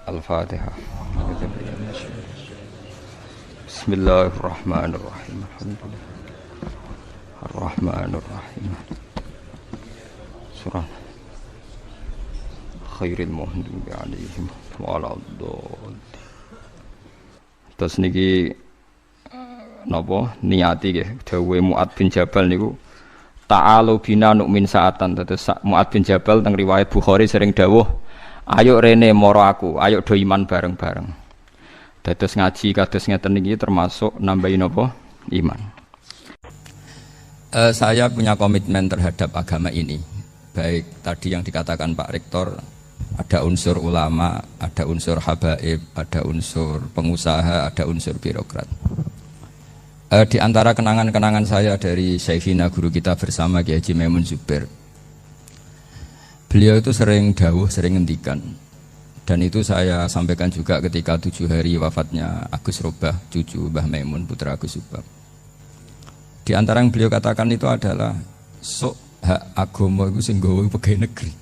Al-Fatihah. Bismillahirrahmanirrahim. Alhamdulillah. Ar-Rahmanir-Rahim. Surah Khairil Maghdubi 'alaihim waladdallin. Terus niki napa niati nggih dawuhe Mu'adz bin Jabal niku ta'alu bina nu'min sa'atan. Terus Mu'adz bin Jabal teng riwayat Bukhari sering dawuh, ayo rene moro aku, ayo do iman bareng-bareng. Dados ngaji kados ngeten niki termasuk nambahi napa? Iman. Saya punya komitmen terhadap agama ini. Baik tadi yang dikatakan Pak Rektor, ada unsur ulama, ada unsur habaib, ada unsur pengusaha, ada unsur birokrat. Di antara kenangan-kenangan saya dari Syekhina guru kita bersama Kiai Haji Maimun Zubair, beliau itu sering dawuh, sering ngendikan, dan itu saya sampaikan juga ketika 7 hari wafatnya Agus Robah, cucu Mbah Maimun, putra Agus Subah. Di antara yang beliau katakan itu adalah sok hak agama itu sing gawe pegawai negeri.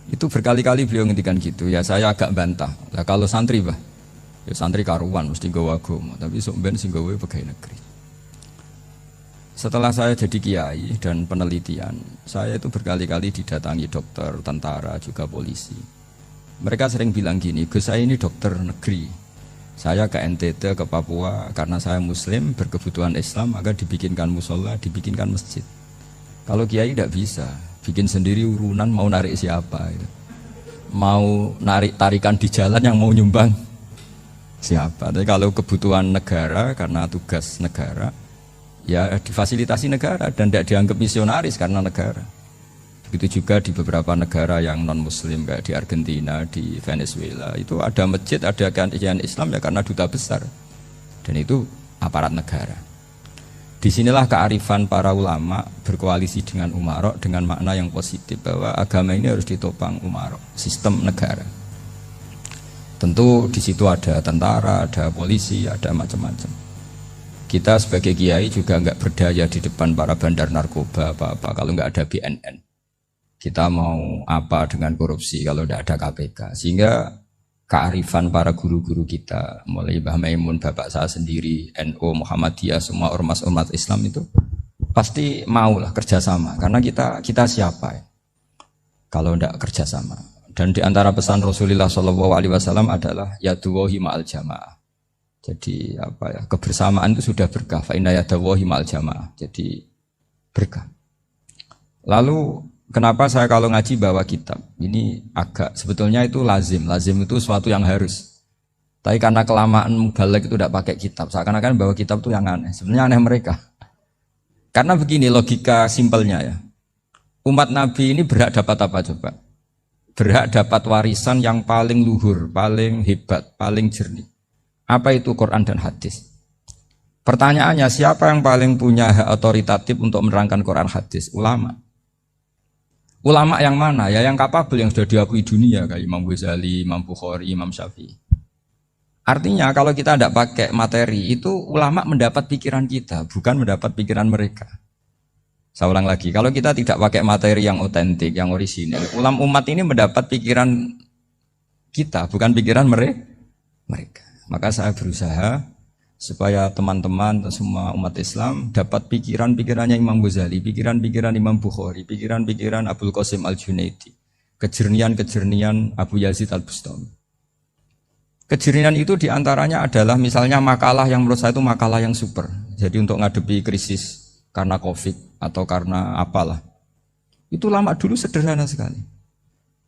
Itu berkali-kali beliau ngendikan gitu. Ya saya agak bantah. Lah kalau santri, Bah, ya santri karuan mesti gawe agama, tapi sok ben sing gawe pegawai negeri. Setelah saya jadi kiai dan penelitian, saya itu berkali-kali didatangi dokter, tentara, juga polisi. Mereka sering bilang gini, "Gus, saya ini dokter negeri. Saya ke NTT, ke Papua, karena saya muslim, berkebutuhan Islam, maka dibikinkan musola, dibikinkan masjid. Kalau kiai tidak bisa, bikin sendiri urunan, mau narik siapa? Gitu. Mau narik tarikan di jalan yang mau nyumbang siapa? Tapi kalau kebutuhan negara, karena tugas negara, ya difasilitasi negara, dan tidak dianggap misionaris karena negara. Begitu juga di beberapa negara yang non-muslim kayak di Argentina, di Venezuela, itu ada masjid, ada kajian Islam ya karena duta besar, dan itu aparat negara. Disinilah kearifan para ulama berkoalisi dengan umarok dengan makna yang positif, bahwa agama ini harus ditopang umarok, sistem negara. Tentu di situ ada tentara, ada polisi, ada macam-macam. Kita sebagai kiai juga nggak berdaya di depan para bandar narkoba apa-apa kalau nggak ada BNN. Kita mau apa dengan korupsi kalau tidak ada KPK. Sehingga kearifan para guru-guru kita, mulai Mbah Maimun, bapak saya sendiri, NU, Muhammadiyah, semua ormas-ormas Islam itu pasti maulah kerjasama. Karena kita siapa ya kalau tidak kerjasama. Dan di antara pesan Rasulullah SAW adalah yaduwahi ma'al jamaah. Jadi apa ya, kebersamaan itu sudah berkah. Fa inna yadawahi ma'al jamaah. Jadi berkah. Lalu kenapa saya kalau ngaji bawa kitab? Ini agak sebetulnya itu lazim. Lazim itu suatu yang harus. Tapi karena kelamaan mubalek itu tidak pakai kitab. Seakan-akan bawa kitab itu yang aneh. Sebenarnya aneh mereka. Karena begini logika simpelnya ya. Umat Nabi ini berhak dapat apa coba? Berhak dapat warisan yang paling luhur, paling hebat, paling jernih. Apa itu Quran dan hadis? Pertanyaannya, siapa yang paling punya hak otoritatif untuk menerangkan Quran hadis? Ulama. Ulama yang mana? Ya yang kapabel, yang sudah diakui dunia kayak Imam Ghazali, Imam Bukhari, Imam Syafi'i. Artinya kalau kita tidak pakai materi itu ulama mendapat pikiran kita, bukan mendapat pikiran mereka. Saya ulang lagi, kalau kita tidak pakai materi yang otentik, yang orisinil, umat ini mendapat pikiran kita, bukan pikiran mereka. Maka saya berusaha supaya teman-teman semua umat Islam dapat pikiran-pikirannya Imam Ghazali, pikiran-pikiran Imam Bukhari, pikiran-pikiran Abdul Qasim Al-Junaidi, kejernian-kejernian Abu Yazid Al-Bustami. Kejernian itu diantaranya adalah misalnya makalah yang menurut saya itu makalah yang super. Jadi untuk ngadepi krisis karena COVID atau karena apalah, itu lama dulu sederhana sekali.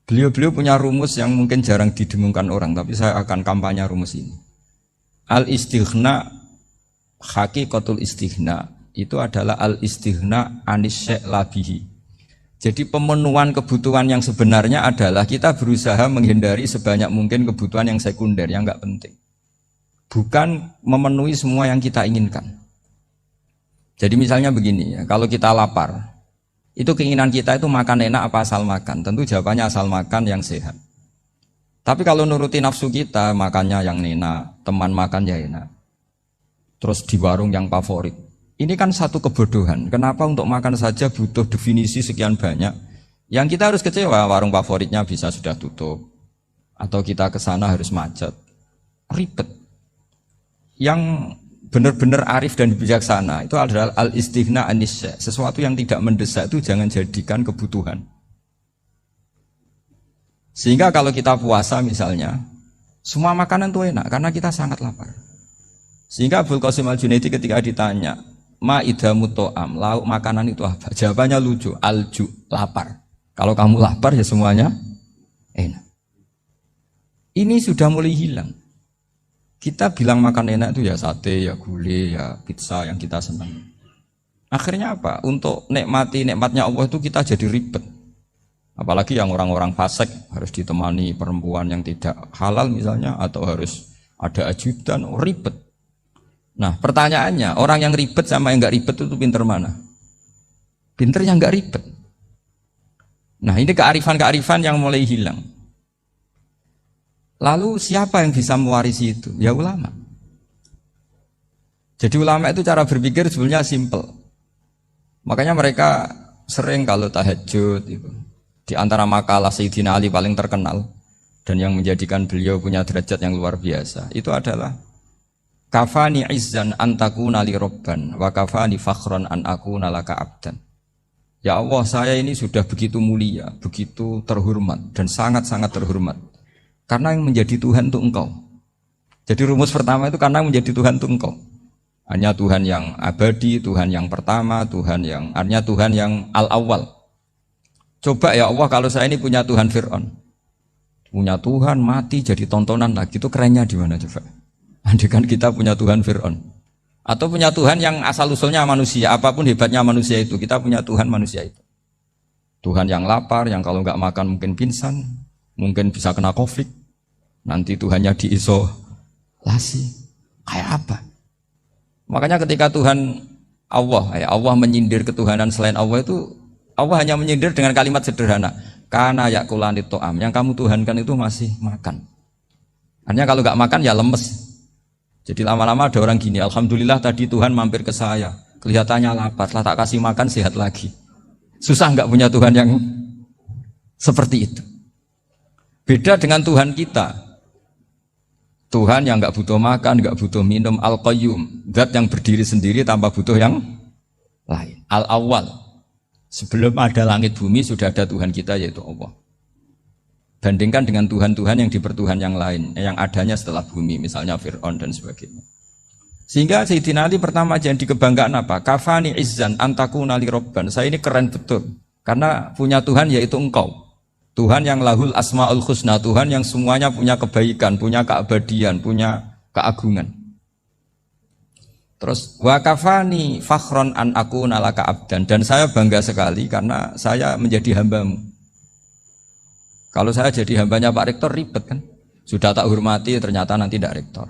Beliau-beliau punya rumus yang mungkin jarang didengungkan orang, tapi saya akan kampanye rumus ini. Al-istighna, hakikatul istighna itu adalah al-istighna anis syai' labihi. Jadi pemenuhan kebutuhan yang sebenarnya adalah kita berusaha menghindari sebanyak mungkin kebutuhan yang sekunder, yang enggak penting. Bukan memenuhi semua yang kita inginkan. Jadi misalnya begini ya, kalau kita lapar, itu keinginan kita itu makan enak apa asal makan? Tentu jawabannya asal makan yang sehat. Tapi kalau nuruti nafsu kita, makannya yang enak, teman makan ya enak. Terus di warung yang favorit. Ini kan satu kebodohan. Kenapa untuk makan saja butuh definisi sekian banyak? Yang kita harus kecewa, warung favoritnya bisa sudah tutup. atau kita ke sana harus macet, ribet. Yang benar-benar arif dan bijaksana itu adalah al-istighna anisya. Sesuatu yang tidak mendesak itu jangan jadikan kebutuhan. Sehingga kalau kita puasa misalnya, semua makanan itu enak karena kita sangat lapar. Sehingga Abul Qasim Al-Junaidi ketika ditanya, ma idamut to'am, lauk makanan itu apa? Jawabannya lucu, alju, lapar. Kalau kamu lapar ya semuanya enak. Ini sudah mulai hilang. Kita bilang makan enak itu ya sate, ya gulai, ya pizza yang kita senang. Akhirnya apa? Untuk nikmati nikmatnya Allah itu kita jadi ribet. Apalagi yang orang-orang fasik harus ditemani perempuan yang tidak halal misalnya, atau harus ada ajudan, ribet. Nah pertanyaannya, orang yang ribet sama yang nggak ribet itu pinter mana? Pinter yang nggak ribet. Nah ini kearifan-kearifan yang mulai hilang. Lalu siapa yang bisa mewarisi itu? Ya ulama. Jadi ulama itu cara berpikir sebenarnya simple. Makanya mereka sering kalau tahajud itu. Di antara makalah Sayyidina Ali paling terkenal dan yang menjadikan beliau punya derajat yang luar biasa itu adalah kafani izzan an takuna li robban wa kafani fakhran an akuna laka abdan. Ya Allah, saya ini sudah begitu mulia, begitu terhormat dan sangat-sangat terhormat. Karena yang menjadi Tuhan itu Engkau. Jadi rumus pertama itu karena yang menjadi Tuhan itu Engkau. Hanya Tuhan yang abadi, Tuhan yang pertama, hanya Tuhan yang al-awwal. Coba ya Allah, kalau saya ini punya Tuhan Fir'aun, punya Tuhan mati jadi tontonan lagi, itu kerennya di mana coba? Andaikan kita punya Tuhan Fir'aun, atau punya Tuhan yang asal usulnya manusia, apapun hebatnya manusia itu, kita punya Tuhan manusia itu. Tuhan yang lapar, yang kalau nggak makan mungkin pingsan, mungkin bisa kena konflik, nanti Tuhannya diisolasi, kayak apa? Makanya ketika Tuhan Allah menyindir ketuhanan selain Allah itu, Allah hanya menyindir dengan kalimat sederhana, karena yakulanit to'am, yang kamu tuhankan itu masih makan. Artinya kalau nggak makan ya lemes. Jadi lama-lama ada orang gini, alhamdulillah tadi Tuhan mampir ke saya, kelihatannya lapar, setelah tak kasih makan sehat lagi. Susah nggak punya Tuhan yang seperti itu. Beda dengan Tuhan kita. Tuhan yang nggak butuh makan, nggak butuh minum, al-qayyum, zat yang berdiri sendiri tanpa butuh yang lain. Al-awwal, sebelum ada langit bumi sudah ada Tuhan kita yaitu Allah. Bandingkan dengan Tuhan-Tuhan yang dipertuhan yang lain, yang adanya setelah bumi, misalnya Fir'aun dan sebagainya. Sehingga Sayyidina Ali pertama jadi kebanggaan apa? Kafani izzan antakuna li robban. Saya ini keren betul, karena punya Tuhan yaitu Engkau. Tuhan yang lahul asma'ul husna, Tuhan yang semuanya punya kebaikan, punya keabadian, punya keagungan. Terus wa kafani fakhron an akuna laka abdan, dan saya bangga sekali karena saya menjadi hambamu. Kalau saya jadi hambanya Pak Rektor ribet kan, sudah tak hormati ternyata nanti tidak rektor,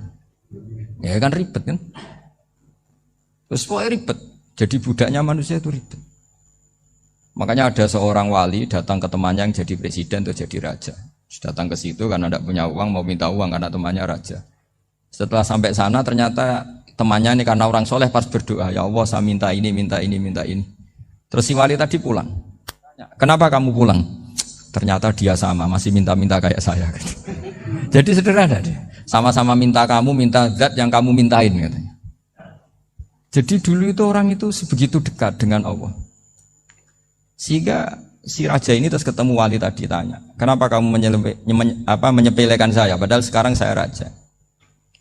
ya kan ribet kan. Terus pokoknya ribet, jadi budaknya manusia itu ribet. Makanya ada seorang wali datang ke temannya yang jadi presiden atau jadi raja. Datang ke situ karena tidak punya uang, mau minta uang karena temannya raja. Setelah sampai sana ternyata temannya ini karena orang soleh pas berdoa, ya Allah saya minta ini, minta ini, minta ini. Terus si wali tadi pulang. Kenapa kamu pulang? Ternyata dia sama, masih minta-minta kayak saya. Jadi sederhana deh. Sama-sama minta kamu, minta zat yang kamu mintain katanya. Jadi dulu itu orang itu sebegitu dekat dengan Allah. Sehingga si raja ini terus ketemu wali tadi tanya, kenapa kamu menyepelekan saya padahal sekarang saya raja.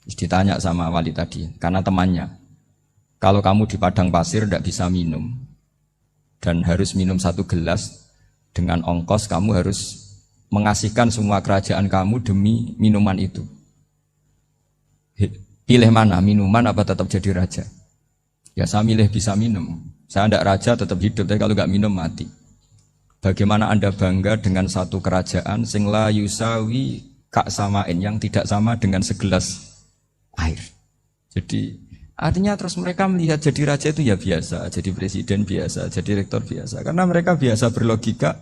Terus ditanya sama wali tadi, karena temannya, kalau kamu di padang pasir tidak bisa minum dan harus minum 1 gelas, dengan ongkos kamu harus mengasihkan semua kerajaan kamu demi minuman itu. Pilih mana, minuman apa tetap jadi raja? Ya saya milih bisa minum. Saya tidak raja tetap hidup, tapi kalau nggak minum mati. Bagaimana Anda bangga dengan satu kerajaan sing la yusawi kak samain, yang tidak sama dengan segelas air. Jadi artinya terus mereka melihat jadi raja itu ya biasa, jadi presiden biasa, jadi rektor biasa. Karena mereka biasa berlogika,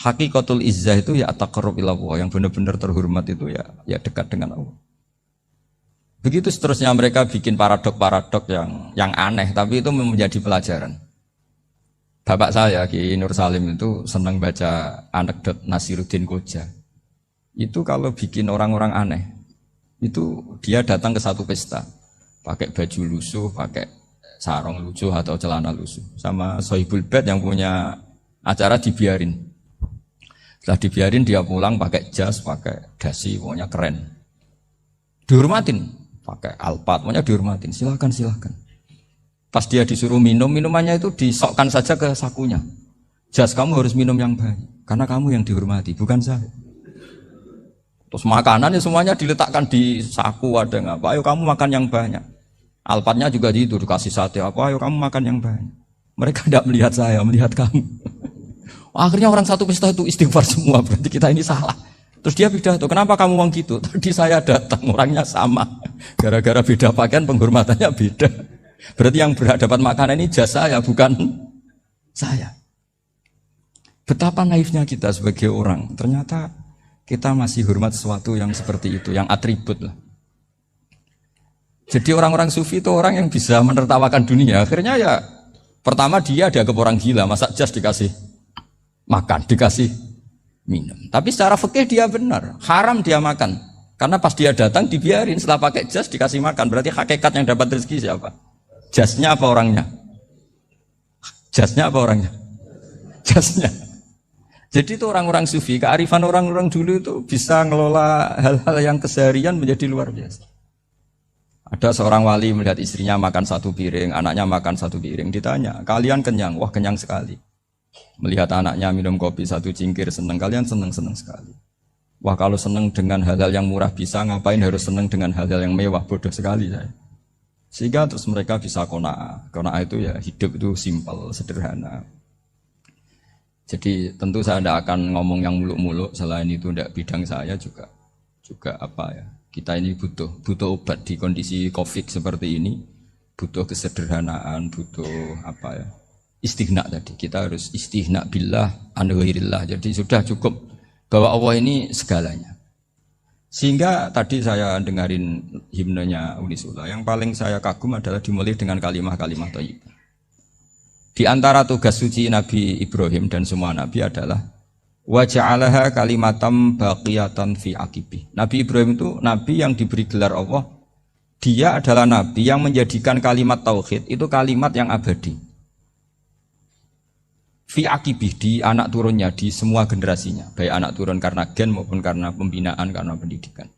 hakikatul izzah itu ya taqarrub ila Allah, yang benar-benar terhormat itu ya dekat dengan Allah. Begitu seterusnya mereka bikin paradok-paradok yang aneh, tapi itu menjadi pelajaran. Bapak saya, Ki Nur Salim itu senang baca anekdot Nasiruddin Koja. Itu kalau bikin orang-orang aneh, itu dia datang ke satu pesta, pakai baju lusuh, pakai sarung lusuh atau celana lusuh, sama sohibul bed yang punya acara dibiarin. Setelah dibiarin dia pulang pakai jas, pakai dasi, pokoknya keren. Dihormatin, pakai alpat, pokoknya dihormatin. Silakan. Pas dia disuruh minum, minumannya itu disokkan saja ke sakunya. Jas, kamu harus minum yang banyak, karena kamu yang dihormati, bukan saya. Terus makanannya semuanya diletakkan di saku, ada nggak apa? Ayo kamu makan yang banyak. Alpatnya juga gitu, dikasih sate apa? Ayo kamu makan yang banyak. Mereka tidak melihat saya, melihat kamu. Akhirnya orang satu pesta itu istighfar semua, berarti kita ini salah. Terus dia pidato, kenapa kamu ngomong gitu? Tadi saya datang, orangnya sama. Gara-gara beda pakaian, penghormatannya beda. Berarti yang berhak dapat makanan ini jasa saya, bukan saya. Betapa naifnya kita sebagai orang. Ternyata kita masih hormat sesuatu yang seperti itu, yang atribut lah. Jadi orang-orang sufi itu orang yang bisa menertawakan dunia. Akhirnya ya, pertama dia dianggap orang gila, masa jas dikasih makan, dikasih minum. Tapi secara fikih dia benar, haram dia makan. Karena pas dia datang dibiarin, setelah pakai jas dikasih makan. Berarti hakikat yang dapat rezeki siapa? Jasnya apa orangnya? Jasnya apa orangnya? Jasnya. Jadi itu orang-orang sufi, kearifan orang-orang dulu itu bisa ngelola hal-hal yang keseharian menjadi luar biasa. Ada seorang wali melihat istrinya makan satu piring, anaknya makan satu piring. Ditanya, kalian kenyang? Wah kenyang sekali. Melihat anaknya minum kopi satu cingkir, senang. Kalian senang-senang sekali. Wah kalau senang dengan hal-hal yang murah bisa, ngapain harus senang dengan hal-hal yang mewah? Bodoh sekali saya. Sehingga terus mereka bisa qanaah. Qanaah itu ya hidup itu simpel, sederhana. Jadi tentu saya tidak akan ngomong yang muluk-muluk, selain itu tidak bidang saya juga apa ya. Kita ini butuh obat di kondisi Covid seperti ini, butuh kesederhanaan, butuh apa ya, istighna tadi. Kita harus istighna billah an ghairillah. Jadi sudah cukup bahwa Allah ini segalanya. Sehingga tadi saya dengarin himnenya Unisula, yang paling saya kagum adalah dimulai dengan kalimat-kalimat thayyibah. Di antara tugas suci Nabi Ibrahim dan semua Nabi adalah wa ja'alaha kalimatam baqiyatan fi aqibi. Nabi Ibrahim itu nabi yang diberi gelar Allah. Dia adalah nabi yang menjadikan kalimat tauhid itu kalimat yang abadi. Fi aqibi, di anak turunnya, di semua generasinya, baik anak turun karena gen maupun karena pembinaan, karena pendidikan.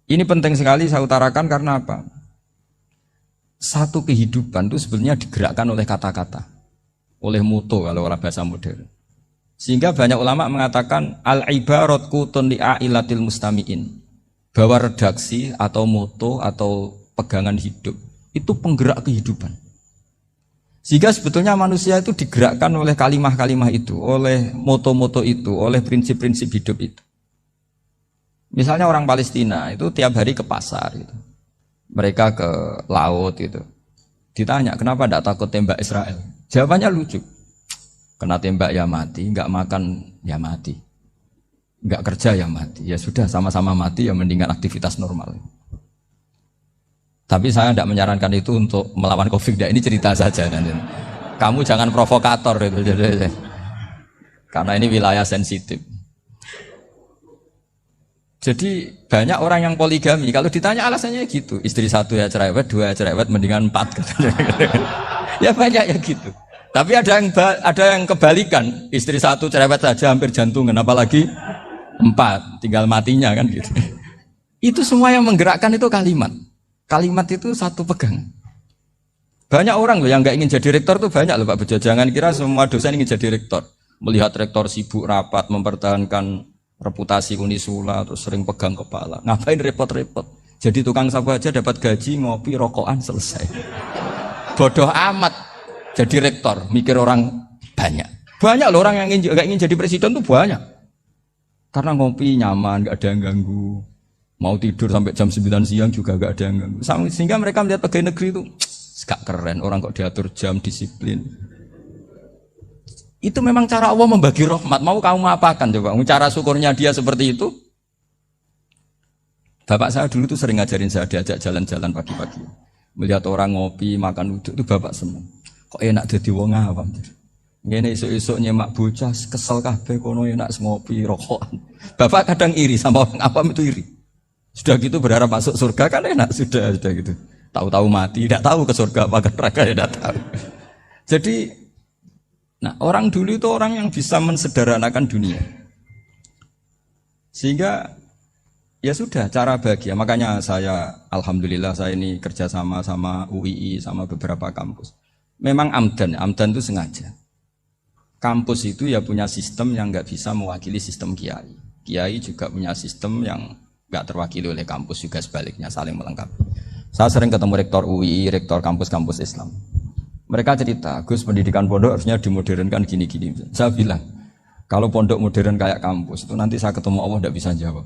Ini penting sekali saya utarakan karena apa? Satu kehidupan itu sebenarnya digerakkan oleh kata-kata, oleh moto kalau orang bahasa modern. Sehingga banyak ulama mengatakan al-ibarat qutun li'ailatil mustami'in, bahwa redaksi atau moto atau pegangan hidup itu penggerak kehidupan. Sehingga sebetulnya manusia itu digerakkan oleh kalimah-kalimah itu, oleh moto-moto itu, oleh prinsip-prinsip hidup itu. Misalnya orang Palestina itu tiap hari ke pasar gitu. Mereka ke laut gitu. Ditanya kenapa tidak takut tembak Israel? Jawabannya lucu. Kena tembak ya mati, nggak makan ya mati, nggak kerja ya mati. Ya sudah sama-sama mati ya mendingan aktivitas normal. Tapi saya tidak menyarankan itu untuk melawan Covid. Ini cerita saja. Kamu jangan provokator itu, karena ini wilayah sensitif. Jadi banyak orang yang poligami, kalau ditanya alasannya gitu, istri satu ya cerewet, dua ya cerewet, mendingan 4. Ya banyak ya gitu. Tapi ada yang kebalikan, istri satu cerewet saja hampir jantungan, apalagi 4, tinggal matinya kan gitu. Itu semua yang menggerakkan itu kalimat. Kalimat itu satu pegang. Banyak orang loh yang nggak ingin jadi rektor tuh banyak loh Pak Bejo. Jangan kira semua dosen ingin jadi rektor. Melihat rektor sibuk rapat, mempertahankan reputasi Unisula, terus sering pegang kepala. Ngapain repot-repot? Jadi tukang sapu aja dapat gaji, ngopi, rokokan, selesai. Bodoh amat jadi rektor, mikir orang banyak. Banyak loh orang yang gak ingin jadi presiden tuh banyak. Karena ngopi nyaman, gak ada yang ganggu. Mau tidur sampai jam 9 siang juga gak ada yang ganggu. Sehingga mereka melihat pegawai negeri itu gak keren, orang kok diatur jam, disiplin. Itu memang cara Allah membagi rahmat. Mau kamu apakan coba? Cara syukurnya dia seperti itu. Bapak saya dulu tuh sering ngajarin saya, diajak jalan-jalan pagi-pagi. Melihat orang ngopi, makan uduk itu bapak senang. Kok enak jadi wong awam. Ngene esuk-esuk nyemak bocah kesel kabeh kono enak ngopi rokokan. Bapak kadang iri sama orang awam itu iri. Sudah gitu berharap masuk surga kan enak sudah gitu. Tahu-tahu mati, tidak tahu ke surga apa ke neraka ya tidak tahu. Jadi nah, orang dulu itu orang yang bisa mensederhanakan dunia. Sehingga ya sudah cara bahagia. Makanya saya alhamdulillah saya ini kerja sama UII sama beberapa kampus. Memang amdan itu sengaja. Kampus itu ya punya sistem yang nggak bisa mewakili sistem kiai. Kiai juga punya sistem yang nggak terwakili oleh kampus, juga sebaliknya saling melengkapi. Saya sering ketemu rektor UII, rektor kampus-kampus Islam. Mereka cerita, Gus pendidikan pondok harusnya dimodernkan gini-gini. Saya bilang, kalau pondok modern kayak kampus itu nanti saya ketemu Allah tidak bisa jawab.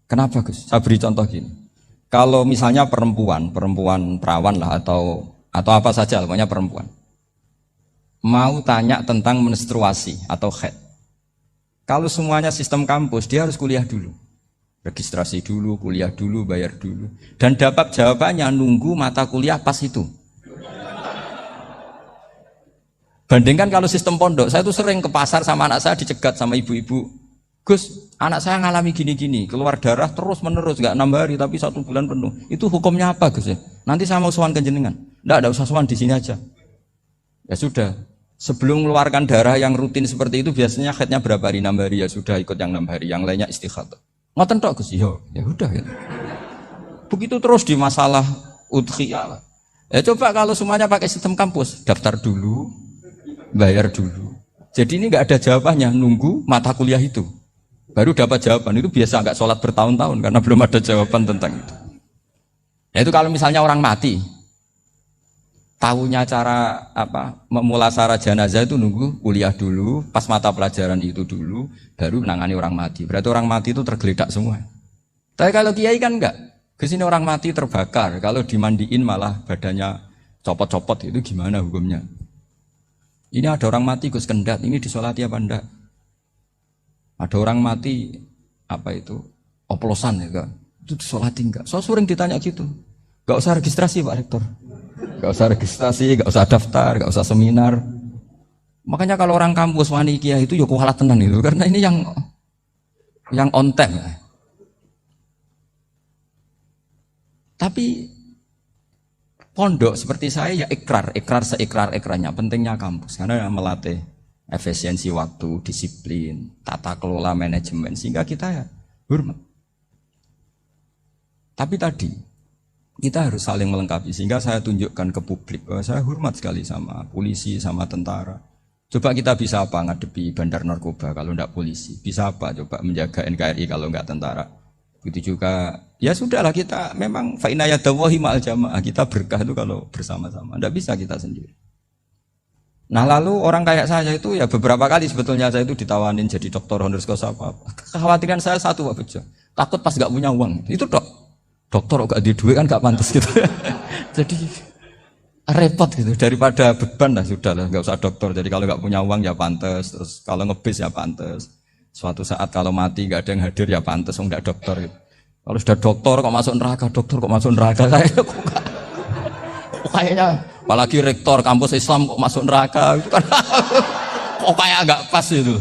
Kenapa Gus? Saya beri contoh gini. Kalau misalnya perempuan perawan lah atau apa saja, pokoknya perempuan mau tanya tentang menstruasi atau haid. Kalau semuanya sistem kampus, dia harus kuliah dulu. Registrasi dulu, kuliah dulu, bayar dulu. Dan dapat jawabannya nunggu mata kuliah pas itu. Bandingkan kalau sistem pondok, saya tuh sering ke pasar sama anak saya dicegat sama ibu-ibu. Gus, anak saya ngalami gini-gini, keluar darah terus menerus, gak 6 hari tapi 1 bulan penuh. Itu hukumnya apa Gus ya? Nanti saya mau sowan ke jenengan. Nggak usah sowan di sini aja. Ya sudah, sebelum mengeluarkan darah yang rutin seperti itu biasanya haidnya berapa hari? 6 hari, ya sudah ikut yang 6 hari, yang lainnya istighatsah. Ngoten tok Gus, ya udah ya. Begitu terus di masalah udhiyah. Ya coba kalau semuanya pakai sistem kampus, daftar dulu, bayar dulu. Jadi ini nggak ada jawabannya, nunggu mata kuliah itu. Baru dapat jawaban, itu biasa nggak sholat bertahun-tahun karena belum ada jawaban tentang itu. Ya itu kalau misalnya orang mati, tahunya cara memulasara jenazah itu nunggu kuliah dulu, pas mata pelajaran itu dulu, baru menangani orang mati. Berarti orang mati itu tergeledak semua. Tapi kalau kiai kan enggak. Kesini orang mati terbakar, kalau dimandiin malah badannya copot-copot, itu gimana hukumnya? Ini ada orang mati Gus Kendat, ini disolati apa enggak? Ada orang mati oplosan ya kan? Itu disolati enggak? So sering ditanya gitu. Enggak usah registrasi Pak Rektor. Gak usah registrasi, gak usah daftar, gak usah seminar. Makanya kalau orang kampus wani kiai itu ya kualat tenan itu, karena ini yang on time. Tapi pondok seperti saya ya ikrar seikrar-ikrarnya. Pentingnya kampus karena melatih efisiensi waktu, disiplin, tata kelola manajemen sehingga kita ya hormat. Tapi tadi kita harus saling melengkapi sehingga saya tunjukkan ke publik bahwa saya hormat sekali sama polisi, sama tentara. Coba kita bisa apa ngadepi bandar narkoba kalau enggak polisi? Bisa apa coba menjaga NKRI kalau enggak tentara? Begitu juga ya sudahlah kita memang fa inna yadallahi ma'al jamaah, kita berkah itu kalau bersama-sama. Enggak bisa kita sendiri. Nah lalu orang kayak saya itu ya beberapa kali sebetulnya saya itu ditawanin jadi dokter honoris causa apa. Kekhawatiran saya satu Pak Bejo, takut pas enggak punya uang. Itu dokter gak di duit kan gak pantas gitu. Jadi repot gitu, daripada beban lah sudah lah, gak usah dokter. Jadi kalau gak punya uang ya pantas, terus kalau ngebis ya pantas. Suatu saat kalau mati gak ada yang hadir ya pantas, enggak dokter gitu. Kalau sudah dokter kok masuk neraka, kayaknya apalagi rektor kampus Islam kok masuk neraka itu kan kok kayak gak pas itu.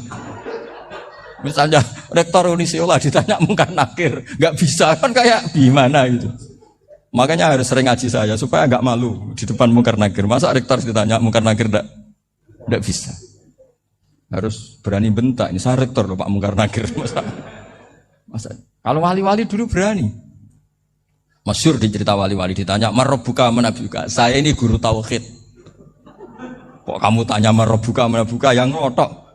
Misalnya rektor Unisiola ditanya mungkar nakir, nggak bisa kan kayak gimana gitu. Makanya harus sering ngaji saya supaya nggak malu di depan mungkar nakir. Masa rektor ditanya mungkar nakir nggak bisa. Harus berani bentak. Ini saya rektor loh Pak mungkar nakir. Masa kalau wali-wali dulu berani. Masyhur di cerita wali-wali ditanya marabbuka manabuka. Saya ini guru tauhid. Kok kamu tanya marabbuka manabuka yang ngotok?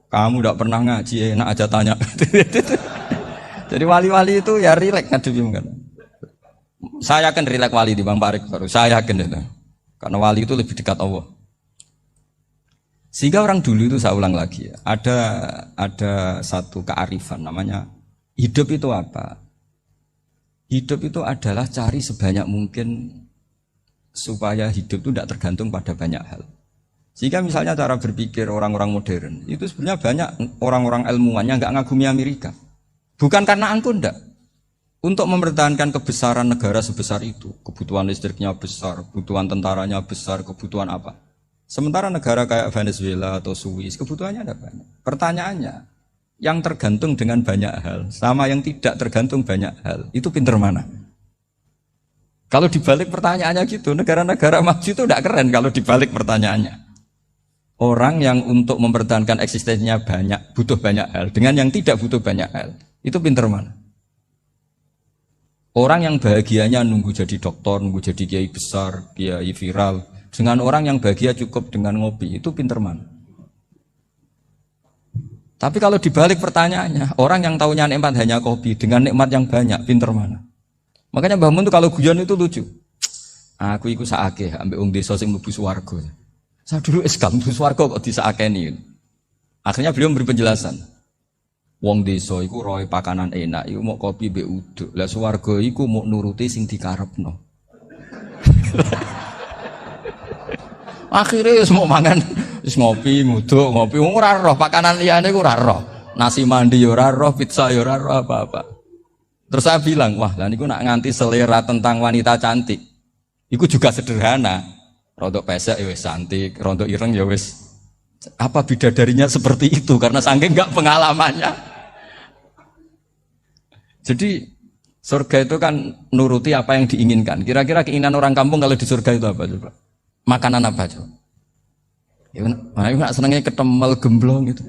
Kamu tidak pernah ngaji, enak aja tanya. Jadi wali-wali itu ya rileks ngadepi mungkin. Saya yakin rileks wali di Bang Pak Rektor. Saya yakin itu. Karena wali itu lebih dekat Allah. Sehingga orang dulu itu saya ulang lagi, ada satu kearifan namanya hidup itu apa? Hidup itu adalah cari sebanyak mungkin supaya hidup itu tidak tergantung pada banyak hal. Sehingga misalnya cara berpikir orang-orang modern itu sebenarnya banyak orang-orang ilmuwan yang nggak ngagumi Amerika. Bukan karena angkuh ndak. Untuk mempertahankan kebesaran negara sebesar itu, kebutuhan listriknya besar, kebutuhan tentaranya besar, kebutuhan apa? Sementara negara kayak Venezuela atau Swiss kebutuhannya ada banyak. Pertanyaannya, yang tergantung dengan banyak hal sama yang tidak tergantung banyak hal, itu pinter mana? Kalau dibalik pertanyaannya gitu, negara-negara maju itu tidak keren kalau dibalik pertanyaannya. Orang yang untuk mempertahankan eksistensinya banyak, butuh banyak hal, dengan yang tidak butuh banyak hal, itu pinter mana? Orang yang bahagianya nunggu jadi dokter, nunggu jadi kiai besar, kiai viral, dengan orang yang bahagia cukup dengan ngopi, itu pinter mana? Tapi kalau dibalik pertanyaannya, orang yang tahunya nikmat hanya kopi, dengan nikmat yang banyak, pinter mana? Makanya Mbah Mun tuh kalau guyon itu lucu. Aku iku sakake ambek wong desa sing mlebu swarga. Saya dulu eskam mlebu swarga kok disakeni. Akhirnya beliau memberi penjelasan. Wong desa iku roe pakanan enak, iku mau kopi mbek uduk. Lah swarga iku mau nuruti sing dikarepno. Akhirnya wis mau mangan, wis ngopi, nguduk, ngopi ora roh pakanan liyane ku ora roh. Nasi mandi ya ora roh, pizza ya ora roh apa-apa. Terus saya bilang, wah lah niku nak nganti selera tentang wanita cantik. Iku juga sederhana. Rontok pesek ya wis cantik, rontok ireng ya wis. Apa bidadarinya seperti itu karena saking enggak pengalamannya. Jadi surga itu kan nuruti apa yang diinginkan. Kira-kira keinginan orang kampung kalau di surga itu apa coba? Makanan apa coba? Ya enggak senengnya ketemel gemblong gitu.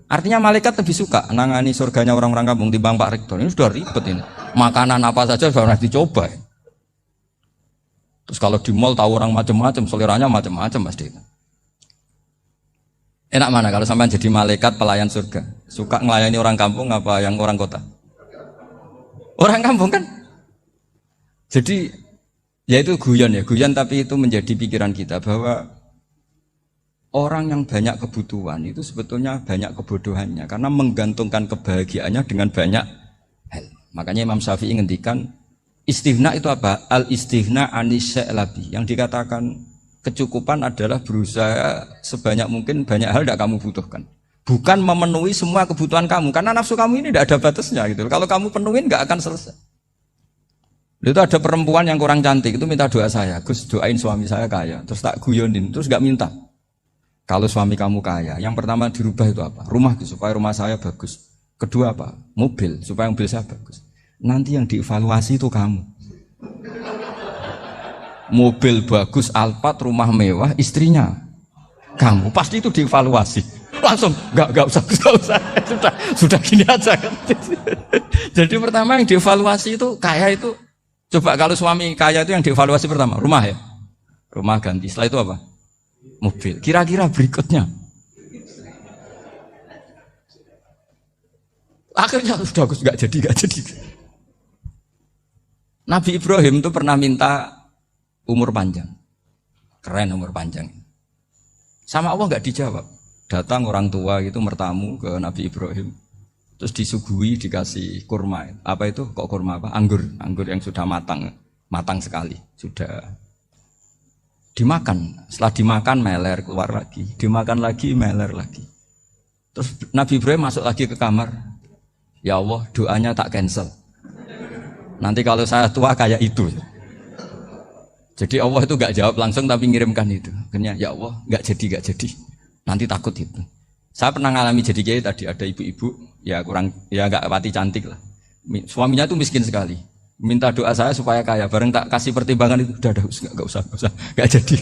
Artinya malaikat lebih suka nangani surganya orang-orang kampung timbang Pak Rektor. Ini sudah ribet ini. Makanan apa saja sudah pernah dicoba. Terus kalau di mall tahu orang macam-macam, seleranya macam-macam pasti. Enak mana kalau sampai jadi malaikat pelayan surga? Suka melayani orang kampung apa yang orang kota? Orang kampung kan? Jadi ya itu guyon tapi itu menjadi pikiran kita bahwa orang yang banyak kebutuhan itu sebetulnya banyak kebodohannya karena menggantungkan kebahagiaannya dengan banyak hal. Makanya Imam Syafi'i ngendikan istighna itu apa? Al istighna anis sya'labi. Yang dikatakan kecukupan adalah berusaha sebanyak mungkin banyak hal tidak kamu butuhkan. Bukan memenuhi semua kebutuhan kamu karena nafsu kamu ini tidak ada batasnya gitu. Kalau kamu penuhin nggak akan selesai. Itu ada perempuan yang kurang cantik itu minta doa saya, Gus doain suami saya kaya. Terus tak guyonin, terus nggak minta. Kalau suami kamu kaya, yang pertama dirubah itu apa? Rumah supaya rumah saya bagus. Kedua apa? Mobil supaya mobil saya bagus. Nanti yang dievaluasi itu kamu. Mobil bagus, Alphard, rumah mewah, istrinya kamu. Pasti itu dievaluasi. Langsung nggak usah sudah gini aja. Jadi pertama yang dievaluasi itu kaya itu. Coba kalau suami kaya itu yang dievaluasi pertama rumah ya, rumah ganti. Setelah itu apa? Mobil. Kira-kira berikutnya akhirnya sudah nggak jadi. Nabi Ibrahim itu pernah minta umur panjang, keren umur panjang. Sama Allah nggak dijawab. Datang orang tua itu mertamu ke Nabi Ibrahim, terus disuguhi dikasih kurma. Apa itu? Kok kurma apa? Anggur yang sudah matang sekali, sudah dimakan. Setelah dimakan meler keluar lagi, dimakan lagi meler lagi. Terus Nabi Ibrahim masuk lagi ke kamar. Ya Allah, doanya tak cancel. Nanti kalau saya tua kayak itu. Jadi Allah itu nggak jawab langsung tapi ngirimkan itu. Akhirnya ya Allah nggak jadi. Nanti takut itu. Saya pernah ngalami jadi kiai tadi ada ibu-ibu ya nggak pati cantik lah. Suaminya tuh miskin sekali. Minta doa saya supaya kaya. Bareng tak kasih pertimbangan itu udah nggak usah nggak jadi.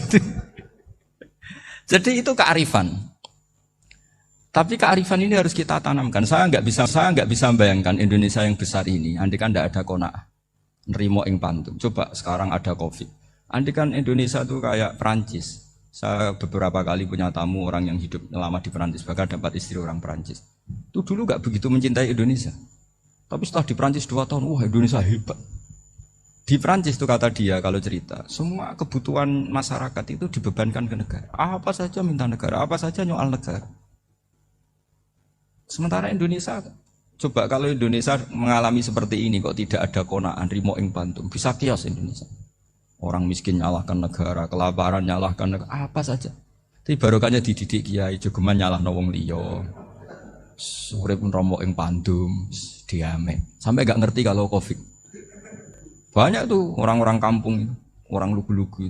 Jadi itu kearifan. Tapi kearifan ini harus kita tanamkan. Saya nggak bisa membayangkan Indonesia yang besar ini. Andai kan tidak ada qanaah, nerimo ing pantum. Coba sekarang ada COVID. Andai kan Indonesia itu kayak Perancis. Saya beberapa kali punya tamu orang yang hidup lama di Perancis, bahkan dapat istri orang Perancis. Itu dulu nggak begitu mencintai Indonesia. Tapi setelah di Perancis 2 tahun, wah Indonesia hebat. Di Perancis itu kata dia kalau cerita, semua kebutuhan masyarakat itu dibebankan ke negara. Apa saja minta negara, apa saja nyoal negara. Sementara Indonesia, coba kalau Indonesia mengalami seperti ini kok tidak ada qanaah, rimo ing pantum, bisa kios Indonesia. Orang miskin nyalahkan negara, kelaparan nyalahkan negara, apa saja. Tapi barokahnya dididik kiai, jogeman nyalahno wong liya. Urip romo ing pandum, diame. Sampai gak ngerti kalau Covid. Banyak tuh orang-orang kampung, orang lugu-lugu.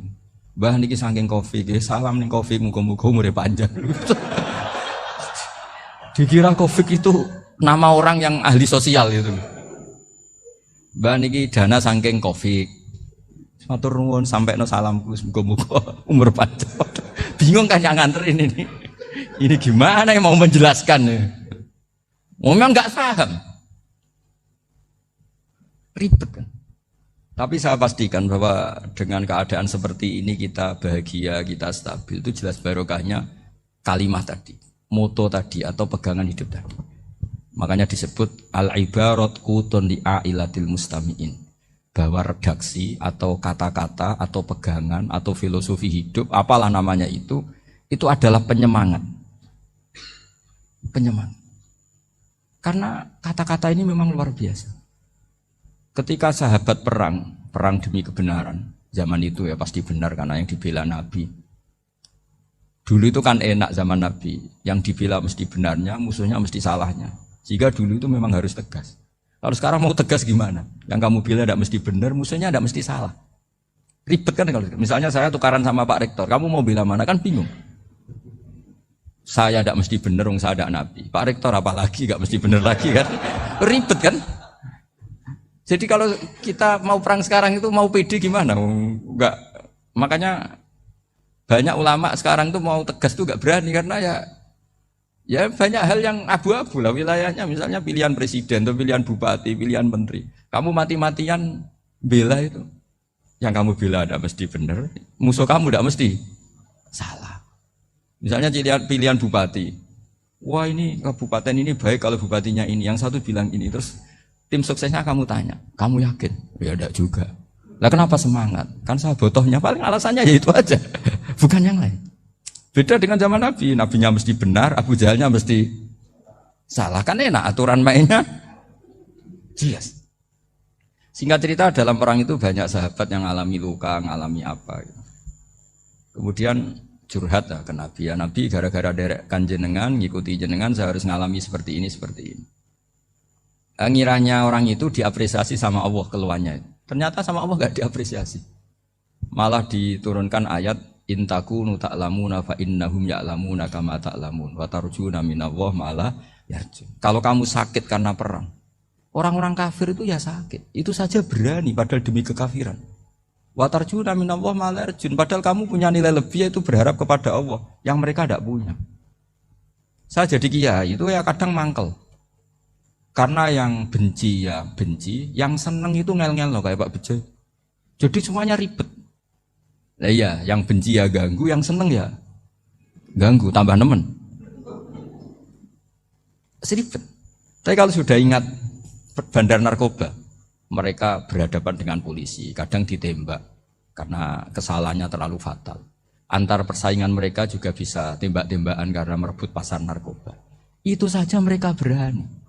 Mbah niki saking kopi, salam ning kopi muga-muga umure panjang. Dikira Covid itu nama orang yang ahli sosial itu. Mbah niki dana saking Covid. Matur nuwun sampekno salamku muga-muga umur panjang. Bingung kan yang nganterin ini. Ini gimana yang mau menjelaskan? Memang enggak paham. Ribet kan. Tapi saya pastikan bahwa dengan keadaan seperti ini kita bahagia, kita stabil, itu jelas barokahnya kalimat tadi, moto tadi atau pegangan hidup tadi. Makanya disebut al-ibarat qutun li ailatil mustami'in, bahwa redaksi atau kata-kata atau pegangan atau filosofi hidup, apalah namanya itu adalah penyemangat. Penyemangat. Karena kata-kata ini memang luar biasa. Ketika sahabat perang demi kebenaran, zaman itu ya pasti benar karena yang dibela Nabi. Dulu itu kan enak zaman Nabi, yang dibela mesti benarnya, musuhnya mesti salahnya. Sehingga dulu itu memang harus tegas. Kalau sekarang mau tegas gimana? Yang kamu bela tidak mesti benar, musuhnya tidak mesti salah. Ribet kan kalau misalnya saya tukaran sama Pak Rektor, kamu mau bela mana kan bingung. Saya tidak mesti benar, saya ada Nabi. Pak Rektor apalagi nggak mesti benar lagi kan? Ribet kan? Jadi kalau kita mau perang sekarang itu mau pede gimana? Enggak. Makanya banyak ulama sekarang itu mau tegas tuh enggak berani karena ya banyak hal yang abu-abu lah wilayahnya, misalnya pilihan presiden atau pilihan bupati, pilihan menteri. Kamu mati-matian bela itu. Yang kamu bela tidak mesti benar, musuh kamu tidak mesti salah. Misalnya pilihan bupati. Wah ini kabupaten ini baik kalau bupatinya ini, yang satu bilang ini, terus tim suksesnya kamu tanya, kamu yakin? Ya enggak juga. Lah kenapa semangat? Kan saya botohnya paling alasannya ya itu aja, bukan yang lain. Beda dengan zaman Nabi, Nabinya mesti benar, Abu Jahalnya mesti salah. Kan enak, aturan mainnya jelas. Singkat cerita dalam perang itu banyak sahabat yang alami luka, ngalami apa. Gitu. Kemudian curhat lah ke Nabi. Ya Nabi gara-gara derekkan jenengan, ngikuti jenengan, saya harus ngalami seperti ini, seperti ini. Ngiranya orang itu diapresiasi sama Allah keluarnya. Ternyata sama Allah gak diapresiasi. Malah diturunkan ayat intakunu ta'lamuna fa innahum ya'lamuna kama ta'lamun wa tarjuna minallah malah yarjun. Kalau kamu sakit karena perang, orang-orang kafir itu ya sakit. Itu saja berani padahal demi kekafiran. Wa tarjuna minallah malah yarjun. Padahal kamu punya nilai lebih yaitu berharap kepada Allah yang mereka tidak punya. Saya jadi kiai itu ya kadang mangkel. Karena yang benci ya benci, yang seneng itu ngel-ngel loh kayak Pak Bejo. Jadi semuanya ribet. Nah iya, yang benci ya ganggu, yang seneng ya ganggu, tambah nemen. Seribet. Tapi kalau sudah ingat bandar narkoba, mereka berhadapan dengan polisi, kadang ditembak karena kesalahannya terlalu fatal. Antar persaingan mereka juga bisa tembak-tembakan karena merebut pasar narkoba. Itu saja mereka berani.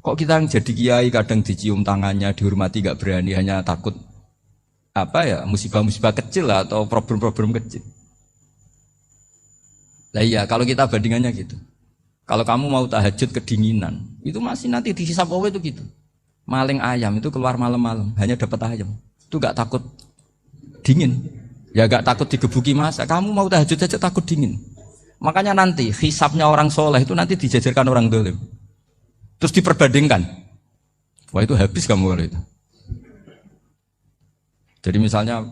Kok kita yang jadi kiai kadang dicium tangannya, dihormati gak berani, hanya takut apa ya, musibah-musibah kecil lah, atau problem-problem kecil. Lah iya, kalau kita bandingannya gitu. Kalau kamu mau tahajud kedinginan, itu masih nanti dihisab Allah itu gitu. Maling ayam itu keluar malam-malam, hanya dapat ayam. Itu gak takut dingin. Ya gak takut digebuki masa. Kamu mau tahajud aja takut dingin. Makanya nanti hisabnya orang soleh itu nanti dijajarkan orang dolim. Terus diperbandingkan. Wah itu habis kamu kalau itu. Jadi misalnya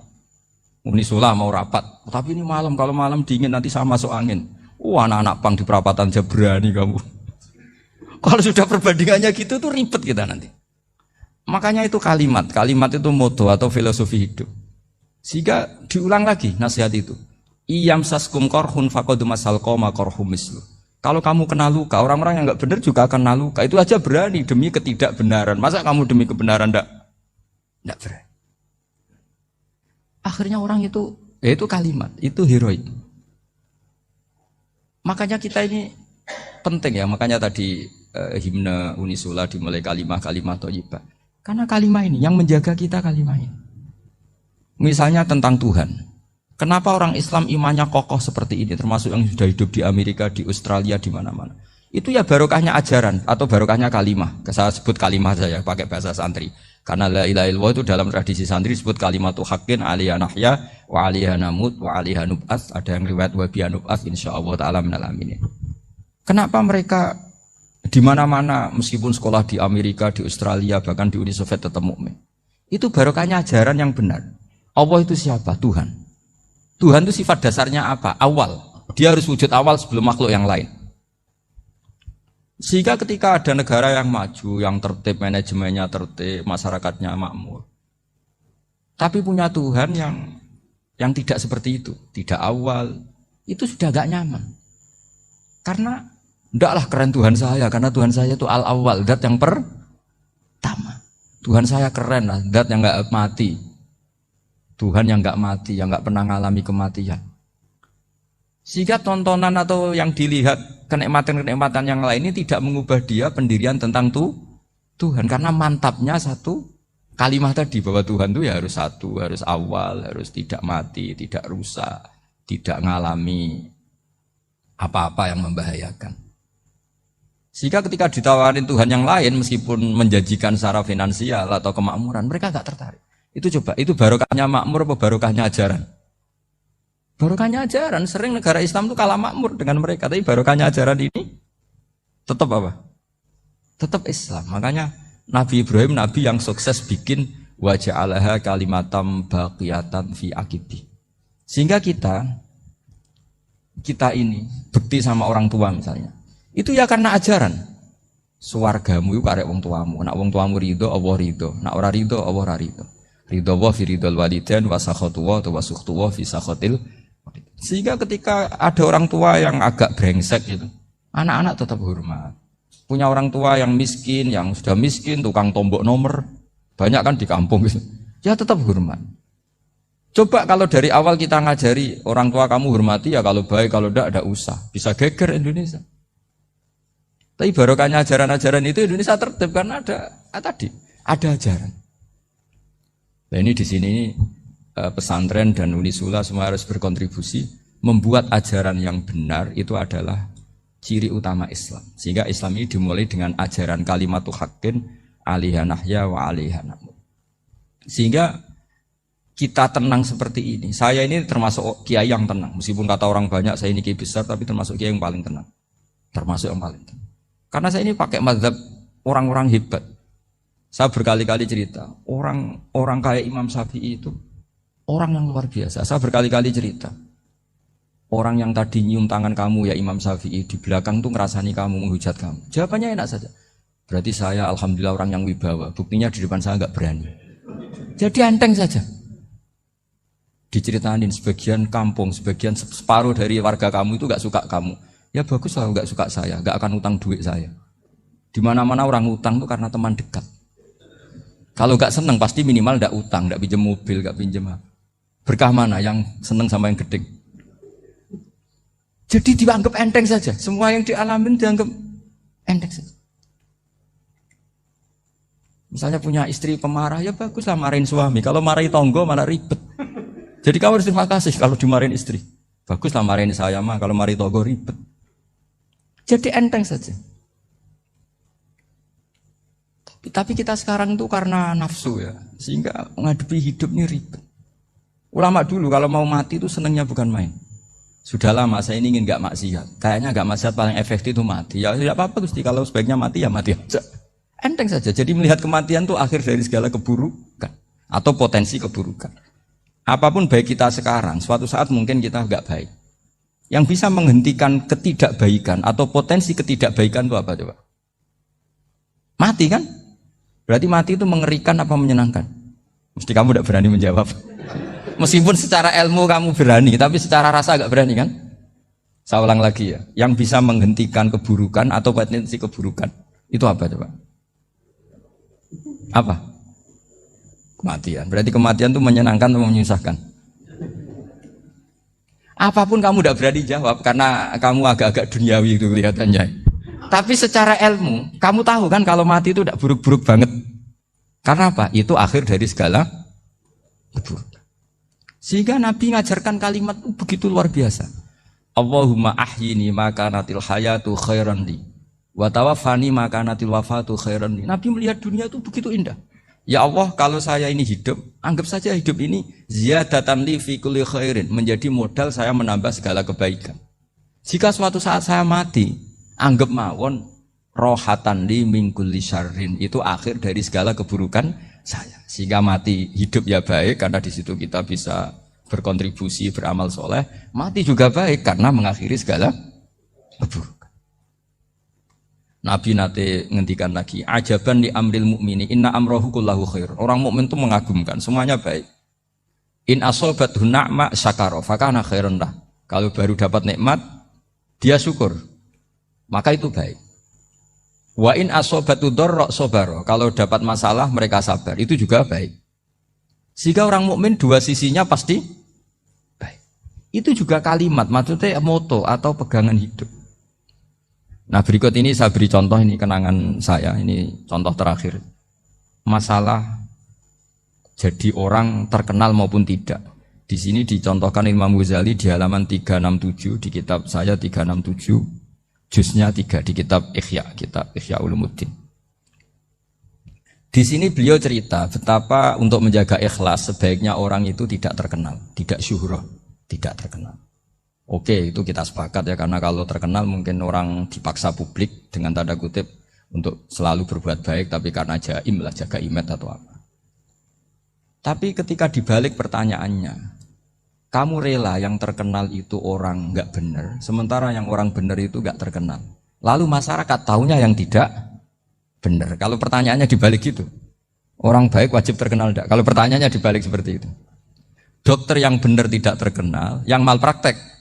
Unisula mau rapat, tapi ini malam, kalau malam dingin nanti saya masuk angin. Wah anak-anak pang di perapatan aja berani kamu. Kalau sudah perbandingannya gitu tuh ribet kita nanti. Makanya itu kalimat itu moto atau filosofi hidup. Sehingga diulang lagi nasihat itu. Iyam saskum korhun fakodu masal koma korhum mislu. Kalau kamu kena luka, orang-orang yang nggak benar juga akan kena luka. Itu aja berani demi ketidakbenaran. Masa kamu demi kebenaran enggak berani? Akhirnya orang itu, ya itu kalimat, itu heroik. Makanya kita ini penting ya. Makanya tadi himne Unisula dimulai kalimah-kalimah thayyibah. Karena kalimah ini yang menjaga kita kalimah ini. Misalnya tentang Tuhan. Kenapa orang Islam imannya kokoh seperti ini, termasuk yang sudah hidup di Amerika, di Australia, di mana-mana. Itu ya barokahnya ajaran atau barokahnya kalimah. Saya sebut kalimah saja pakai bahasa santri. Karena la ilaha illallah itu dalam tradisi santri disebut kalimatu haqqin alaiha nahya wa alaiha namut wa alaiha nub'ats. Ada yang riwayat wa biha nub'ats insyaallah taala minal aminin. Kenapa mereka di mana-mana meskipun sekolah di Amerika, di Australia, bahkan di Uni Soviet tetap mukmin? Itu barokahnya ajaran yang benar. Allah itu siapa? Tuhan. Tuhan itu sifat dasarnya apa? Awal. Dia harus wujud awal sebelum makhluk yang lain. Sehingga ketika ada negara yang maju, yang tertib, manajemennya tertib, masyarakatnya makmur, tapi punya Tuhan yang tidak seperti itu, tidak awal, itu sudah gak nyaman. Karena ndaklah keren Tuhan saya, karena Tuhan saya itu al-awwal, zat yang pertama. Tuhan saya keren lah, zat yang gak mati. Tuhan yang gak mati, yang gak pernah mengalami kematian. Sehingga tontonan atau yang dilihat kenikmatan-kenikmatan yang lain ini tidak mengubah dia pendirian tentang Tuhan. Karena mantapnya satu kalimat tadi bahwa Tuhan itu ya harus satu, harus awal, harus tidak mati, tidak rusak, tidak mengalami apa-apa yang membahayakan. Sehingga ketika ditawarin Tuhan yang lain meskipun menjanjikan secara finansial atau kemakmuran, mereka gak tertarik. Itu coba, itu barokahnya makmur apa barokahnya ajaran? Barokahnya ajaran, sering negara Islam itu kalah makmur dengan mereka, tapi barokahnya ajaran ini tetap apa? Tetap Islam. Makanya Nabi Ibrahim, Nabi yang sukses bikin wa ja'alaha kalimatam baqiyatan fi aqibi. Sehingga kita ini bekti sama orang tua misalnya, itu ya karena ajaran. Suwargamu itu karek wong tuamu, nak wong tuamu ridho, Allah ridho, nak ora ridho, Allah ora ridho. Ridho wa fi ridhol walidain wa sakhatu wa sukhtu wa fi sakhatil. Sehingga ketika ada orang tua yang agak brengsek gitu, anak-anak tetap hormat. Punya orang tua yang miskin, yang sudah miskin, tukang tombok nomor, banyak kan di kampung gitu. Ya tetap hormat. Coba kalau dari awal kita ngajari orang tua kamu hormati ya, kalau baik, kalau tidak usah. Bisa geger Indonesia. Tapi barokahnya ajaran-ajaran itu Indonesia tertib karena ada ajaran. Nah ini di sini pesantren dan Unisula semua harus berkontribusi membuat ajaran yang benar itu adalah ciri utama Islam. Sehingga Islam ini dimulai dengan ajaran kalimatu haqqin alaiha nahya wa alaiha namut. Sehingga kita tenang seperti ini. Saya ini termasuk kiai yang tenang. Meskipun kata orang banyak saya ini kiai besar, tapi termasuk kiai yang paling tenang. Termasuk yang paling tenang. Karena saya ini pakai mazhab orang-orang hebat. Saya berkali-kali cerita, orang kayak Imam Syafi'i itu orang yang luar biasa. Saya berkali-kali cerita, orang yang tadi nyium tangan kamu ya Imam Syafi'i, di belakang tuh ngerasani kamu, menghujat kamu. Jawabannya enak saja. Berarti saya alhamdulillah orang yang wibawa. Buktinya di depan saya nggak berani. Jadi enteng saja. Diceritain sebagian kampung, sebagian separuh dari warga kamu itu nggak suka kamu. Ya bagus lah nggak suka saya, nggak akan utang duit saya. Di mana-mana orang utang tuh karena teman dekat. Kalau nggak seneng pasti minimal nggak utang, nggak pinjam mobil, nggak pinjam apa. Berkah mana yang seneng sama yang gede? Jadi dianggap enteng saja. Semua yang dialamin dianggap enteng saja. Misalnya punya istri pemarah, ya baguslah marahin suami. Kalau marahin tonggo malah ribet. Jadi kamu harus terima kasih kalau dimarahin istri. Baguslah marahin saya mah, kalau marahin tonggo ribet. Jadi enteng saja. Tapi kita sekarang itu karena nafsu ya, sehingga menghadapi hidup ini ribet. Ulama dulu kalau mau mati itu senangnya bukan main. Sudah lama saya ini ingin gak maksiat. Kayaknya gak maksiat paling efektif itu mati. Ya tidak apa-apa Gusti, kalau sebaiknya mati ya mati aja. Enteng saja. Jadi melihat kematian itu akhir dari segala keburukan atau potensi keburukan. Apapun baik kita sekarang, suatu saat mungkin kita gak baik. Yang bisa menghentikan ketidakbaikan atau potensi ketidakbaikan itu apa coba? Mati kan? Berarti mati itu mengerikan apa menyenangkan? Mesti kamu tidak berani menjawab. Meskipun secara ilmu kamu berani, tapi secara rasa agak berani kan? Saya ulang lagi ya. Yang bisa menghentikan keburukan atau potensi keburukan itu apa coba? Apa? Kematian. Berarti kematian itu menyenangkan atau menyusahkan? Apapun kamu tidak berani jawab karena kamu agak-agak duniawi itu kelihatannya. Tapi secara ilmu, kamu tahu kan kalau mati itu tidak buruk-buruk banget. Karena apa? Itu akhir dari segala keburukan. Sehingga Nabi ngajarkan kalimat begitu luar biasa. Allahumma ahyini maka natil hayatu khairan li Wa tawaffani makanatil wafatu khairan. Nabi melihat dunia itu begitu indah. Ya Allah, kalau saya ini hidup, anggap saja hidup ini ziyadatan li fi kulli khairin, menjadi modal saya menambah segala kebaikan. Jika suatu saat saya mati, anggap mawon rohatan li min kulli syarrin, itu akhir dari segala keburukan saya. Sehingga mati hidup ya baik karena di situ kita bisa berkontribusi beramal soleh, mati juga baik karena mengakhiri segala keburukan. Nabi nate ngendikan lagi, ajaban li amril mukmini inna amrohu kullahu khair. Orang mukmin itu mengagumkan, semuanya baik. In asobathu na'ma syakara fakana khairan lah. Kalau baru dapat nikmat, dia syukur, maka itu baik. Wa in asobatu dharra sabara. Kalau dapat masalah mereka sabar, itu juga baik. Sehingga orang mukmin dua sisinya pasti baik. Itu juga kalimat, maksudnya moto atau pegangan hidup. Nah berikut ini saya beri contoh, ini kenangan saya, ini contoh terakhir. Masalah jadi orang terkenal maupun tidak. Di sini dicontohkan Imam Ghazali di halaman 367 di kitab saya 367, juznya 3 di kitab Ihya Ulumuddin. Di sini beliau cerita betapa untuk menjaga ikhlas sebaiknya orang itu tidak terkenal, tidak syuhrah, tidak terkenal. Oke, itu kita sepakat ya, karena kalau terkenal mungkin orang dipaksa publik dengan tanda kutip untuk selalu berbuat baik, tapi karena jaim lah, jaga image atau apa. Tapi ketika dibalik pertanyaannya, kamu rela yang terkenal itu orang nggak benar, sementara yang orang benar itu nggak terkenal. Lalu masyarakat tahunya yang tidak benar. Kalau pertanyaannya dibalik gitu, orang baik wajib terkenal enggak? Kalau pertanyaannya dibalik seperti itu. Dokter yang benar tidak terkenal, yang malpraktek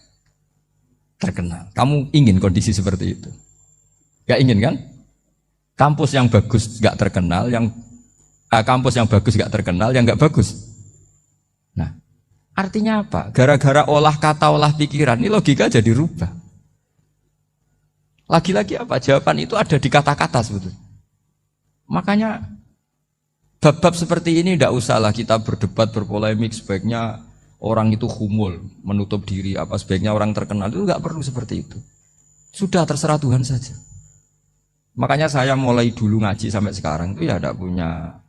terkenal. Kamu ingin kondisi seperti itu? Gak ingin kan? Kampus yang bagus gak terkenal, kampus yang bagus gak terkenal, yang gak bagus. Nah, artinya apa? Gara-gara olah kata, olah pikiran, ini logika jadi rubah. Lagi-lagi apa? Jawaban itu ada di kata-kata sebetulnya. Makanya bab-bab seperti ini tidak usahlah kita berdebat, berpolemik, sebaiknya orang itu humul, menutup diri, apa sebaiknya orang terkenal, itu nggak perlu seperti itu. Sudah terserah Tuhan saja. Makanya saya mulai dulu ngaji sampai sekarang itu ya tidak punya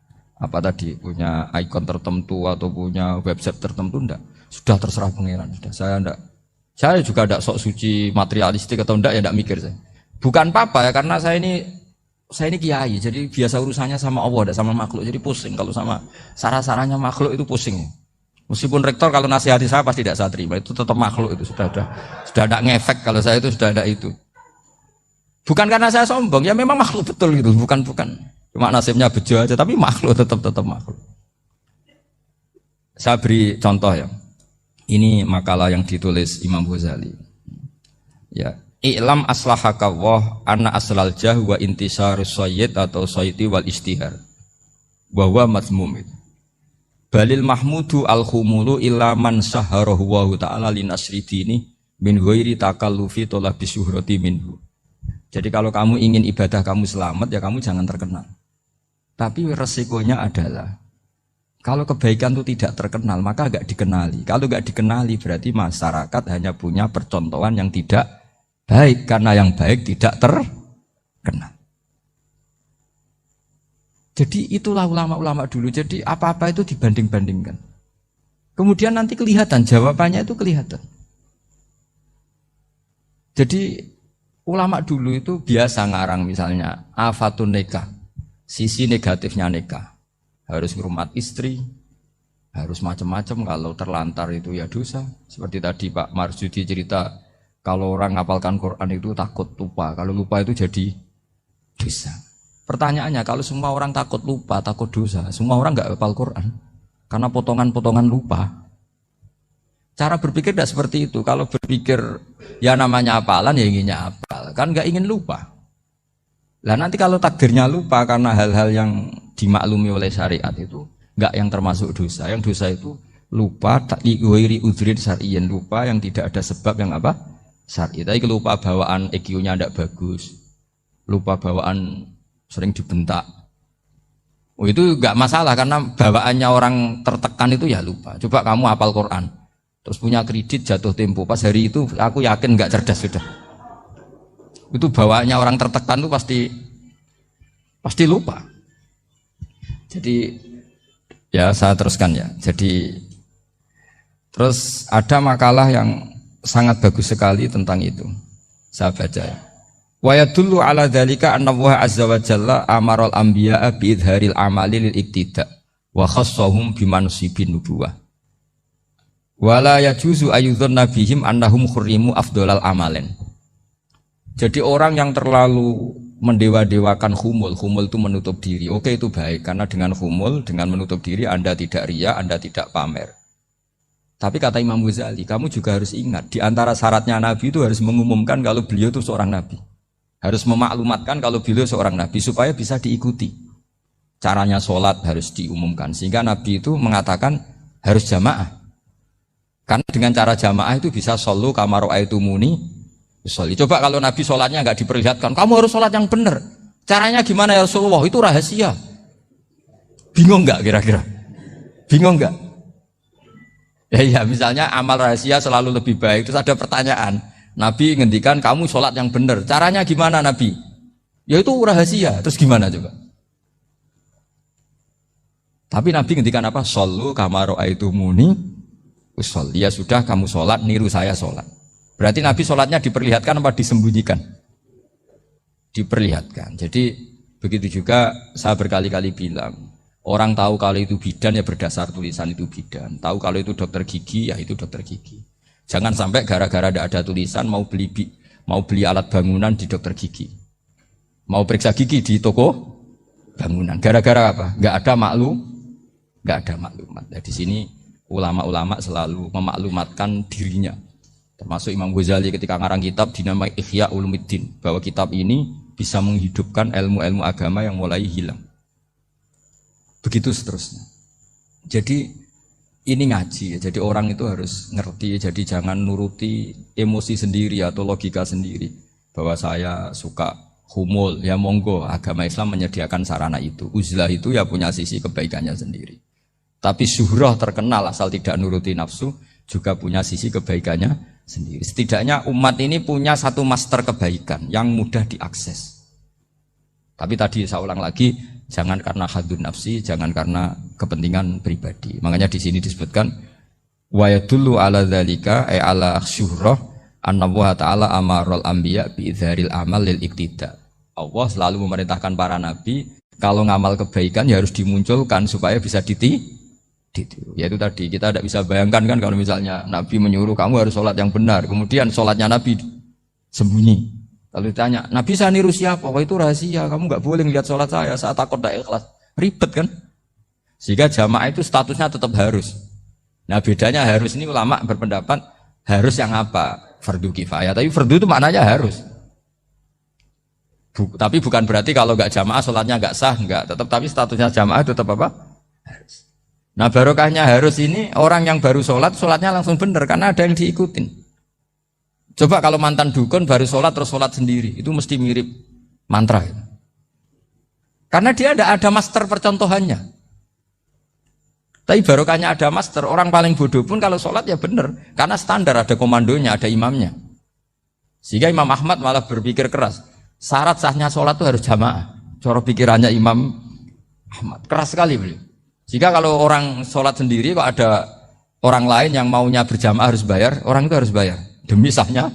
punya ikon tertentu atau punya website tertentu, enggak. Sudah terserah pangeran. Sudah. Saya juga tidak sok suci materialistik atau enggak, ya tidak mikir saya. Bukan apa-apa ya, karena saya ini kiai, jadi biasa urusannya sama Allah, tidak sama makhluk. Jadi pusing kalau sama sarah-sarahnya makhluk itu pusing. Meskipun rektor kalau nasihati saya pasti tidak saya terima, itu tetap makhluk, itu sudah ada ngefek kalau saya itu sudah ada itu. Bukan karena saya sombong, ya memang makhluk betul gitu, bukan cuma nasibnya bejo aja, tapi makhluk tetap makhluk. Saya beri contoh ya. Ini makalah yang ditulis Imam Ghazali. Ya, i'lam aslahaka Allah anna aslal jah wa intisarus sayyid atau sayyidi wal istihar. Bahwa mazmum itu. Balil mahmudu al-khumulu illa man saharahu wa ta'ala linasri dini min ghairi takallufi talabi syuhrati minhu. Jadi kalau kamu ingin ibadah kamu selamat, ya kamu jangan terkenal. Tapi resikonya adalah kalau kebaikan itu tidak terkenal, maka agak dikenali. Kalau agak dikenali berarti masyarakat hanya punya percontohan yang tidak baik, karena yang baik tidak terkenal. Jadi itulah ulama-ulama dulu. Jadi apa-apa itu dibanding-bandingkan. Kemudian nanti kelihatan, jawabannya itu kelihatan. Jadi ulama dulu itu biasa ngarang misalnya afatun nikah, sisi negatifnya nikah. Harus ngurmat istri, harus macam-macam, kalau terlantar itu ya dosa. Seperti tadi Pak Marsudi cerita, kalau orang ngapalkan Quran itu takut lupa, kalau lupa itu jadi dosa. Pertanyaannya, kalau semua orang takut lupa, takut dosa, semua orang nggak hafal Quran karena potongan-potongan lupa. Cara berpikir tidak seperti itu. Kalau berpikir ya namanya hafalan, ya inginnya hafal, kan nggak ingin lupa. Lah nanti kalau takdirnya lupa karena hal-hal yang dimaklumi oleh syariat itu nggak yang termasuk dosa. Yang dosa itu lupa takliwiri udrin syar'iyan, lupa yang tidak ada sebab yang apa syar'i. Tapi lupa bawaan EQ-nya tidak bagus, lupa bawaan sering dibentak. Oh itu nggak masalah karena bawaannya orang tertekan itu ya lupa. Coba kamu hafal Quran, terus punya kredit jatuh tempo, pas hari itu aku yakin nggak cerdas sudah. Itu bawaannya orang tertekan itu pasti lupa. Jadi ya saya teruskan ya. Jadi terus ada makalah yang sangat bagus sekali tentang itu. Saya baca ya. Wa yadullu ala dzalika anna Allah azza wa jalla amaral anbiya'a bi idharil amali lil iktida wa khassahum bi mansibin nubuwah. Wala yajuzu ayyudhanna bihim annahum khurrimu afdhalal amalen. Jadi orang yang terlalu mendewa-dewakan khumul itu menutup diri. Oke, itu baik karena dengan khumul, dengan menutup diri Anda tidak riya, Anda tidak pamer. Tapi kata Imam Ghazali, kamu juga harus ingat di antara syaratnya Nabi itu harus mengumumkan kalau beliau itu seorang Nabi. Harus memaklumatkan kalau beliau seorang Nabi supaya bisa diikuti. Caranya sholat harus diumumkan sehingga Nabi itu mengatakan harus jamaah. Karena dengan cara jamaah itu bisa shollu kama ra'aitumuni usolli. Coba kalau Nabi sholatnya nggak diperlihatkan, kamu harus sholat yang benar. Caranya gimana ya Rasulullah? Itu rahasia. Bingung nggak kira-kira? Bingung nggak? Ya misalnya amal rahasia selalu lebih baik. Terus ada pertanyaan, Nabi ngendikan kamu sholat yang benar. Caranya gimana Nabi? Ya itu rahasia. Terus gimana coba? Tapi Nabi ngendikan apa? Shollu kama ra'aitumuni usolli. Ya sudah kamu sholat, niru saya sholat. Berarti Nabi sholatnya diperlihatkan apa disembunyikan? Diperlihatkan. Jadi begitu juga saya berkali-kali bilang, orang tahu kalau itu bidan ya berdasar tulisan itu bidan. Tahu kalau itu dokter gigi ya itu dokter gigi. Jangan sampai gara-gara tidak ada tulisan mau beli alat bangunan di dokter gigi. Mau periksa gigi di toko bangunan. Gara-gara apa? Nggak ada maklumat. Nah, di sini ulama-ulama selalu memaklumatkan dirinya. Termasuk Imam Ghazali ketika ngarang kitab dinamai Ihya Ulumuddin, bahwa kitab ini bisa menghidupkan ilmu-ilmu agama yang mulai hilang. Begitu seterusnya. Jadi ini ngaji ya. Jadi orang itu harus ngerti. Jadi jangan nuruti emosi sendiri atau logika sendiri. Bahwa saya suka humul, ya monggo. Agama Islam menyediakan sarana itu. Uzlah itu ya punya sisi kebaikannya sendiri. Tapi syuhrah terkenal asal tidak nuruti nafsu juga punya sisi kebaikannya sendiri. Setidaknya umat ini punya satu master kebaikan yang mudah diakses. Tapi tadi saya ulang lagi, jangan karena hadun nafsi, jangan karena kepentingan pribadi. Makanya di sini disebutkan wa yadullu ala dzalika ay ala syuhrah anna Allah taala amarul anbiya bi idzharil amal lil iktida. Allah selalu memerintahkan para nabi kalau ngamal kebaikan ya harus dimunculkan supaya bisa yaitu tadi kita tidak bisa bayangkan kan kalau misalnya Nabi menyuruh kamu harus sholat yang benar, kemudian sholatnya Nabi sembunyi. Kalau ditanya, Nabi saya niru siapa? Oh itu rahasia, kamu nggak boleh lihat sholat saya takut tidak ikhlas. Ribet kan? Sehingga jamaah itu statusnya tetap harus. Nah bedanya harus ini ulama berpendapat harus yang apa? Fardu kifayah. Tapi fardu itu maknanya harus. Tapi bukan berarti kalau nggak jamaah sholatnya nggak sah, nggak. Tetap tapi statusnya jamaah tetap apa? Harus. Nah barokahnya harus ini orang yang baru sholatnya langsung benar karena ada yang diikutin. Coba kalau mantan dukun baru sholat terus sholat sendiri, itu mesti mirip mantra. Karena dia ada master percontohannya. Tapi barokahnya ada master, orang paling bodoh pun kalau sholat ya benar, karena standar ada komandonya, ada imamnya. Sehingga Imam Ahmad malah berpikir keras, syarat sahnya sholat itu harus jamaah. Cara pikirannya Imam Ahmad keras sekali beliau. Jika kalau orang sholat sendiri kok ada orang lain yang maunya berjamaah harus bayar, orang itu harus bayar demi sahnya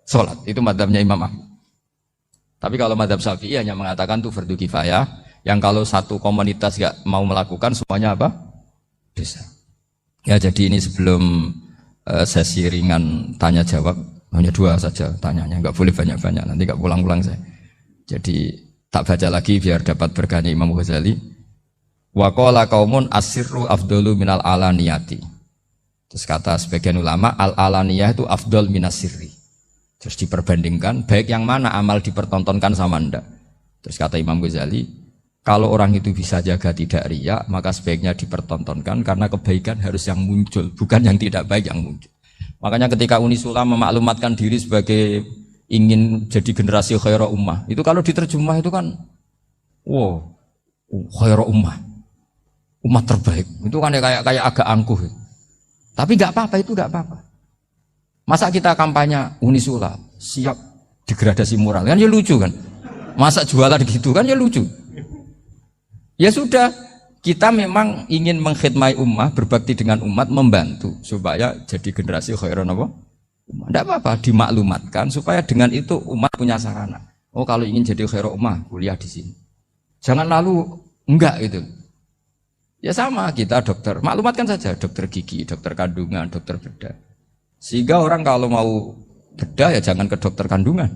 sholat. Itu madzhabnya Imam Ahmad. Tapi kalau madzhab Syafi'i hanya mengatakan itu fardu kifayah, yang kalau satu komunitas gak mau melakukan semuanya apa? Bisa. Ya jadi ini sebelum sesi ringan tanya jawab, hanya 2 saja tanyanya, nggak boleh banyak-banyak, nanti nggak pulang-pulang saya. Jadi tak baca lagi biar dapat berkahnya Imam Ghazali. Wa qala qaumun asirru afdalu minal alaniyati. Terus kata sebagian ulama al alaniyah itu afdal minas sirri. Terus diperbandingkan baik yang mana amal dipertontonkan sama anda. Terus kata Imam Ghazali, kalau orang itu bisa jaga tidak riya, maka sebaiknya dipertontonkan karena kebaikan harus yang muncul, bukan yang tidak baik yang muncul. Makanya ketika Unisula memaklumatkan diri sebagai ingin jadi generasi khairah ummah, itu kalau diterjemah itu kan wow, khairah ummah, umat terbaik. Itu kan kayak agak angkuh. Tapi nggak apa-apa, itu nggak apa-apa. Masa kita kampanye Unisula siap degradasi moral kan ya lucu kan. Masa jualan gitu kan ya lucu. Ya sudah, kita memang ingin mengkhidmati ummah, berbakti dengan umat, membantu supaya jadi generasi khairan apa? Tidak apa-apa, dimaklumatkan supaya dengan itu umat punya sarana. Oh kalau ingin jadi khairan ummah, kuliah di sini. Jangan lalu enggak gitu. Ya sama kita dokter, maklumatkan saja dokter gigi, dokter kandungan, dokter bedah. Sehingga orang kalau mau bedah ya jangan ke dokter kandungan.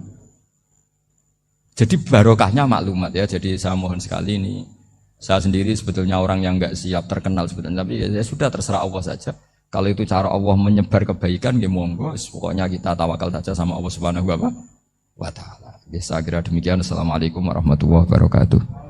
Jadi barokahnya maklumat ya. Jadi saya mohon sekali ini. Saya sendiri sebetulnya orang yang enggak siap terkenal sebetulnya, tapi ya sudah terserah Allah saja. Kalau itu cara Allah menyebar kebaikan, ya monggo. Pokoknya kita tawakal saja sama Allah Subhanahu wa Ta'ala. Ya, saya kira demikian. Assalamualaikum warahmatullahi wabarakatuh.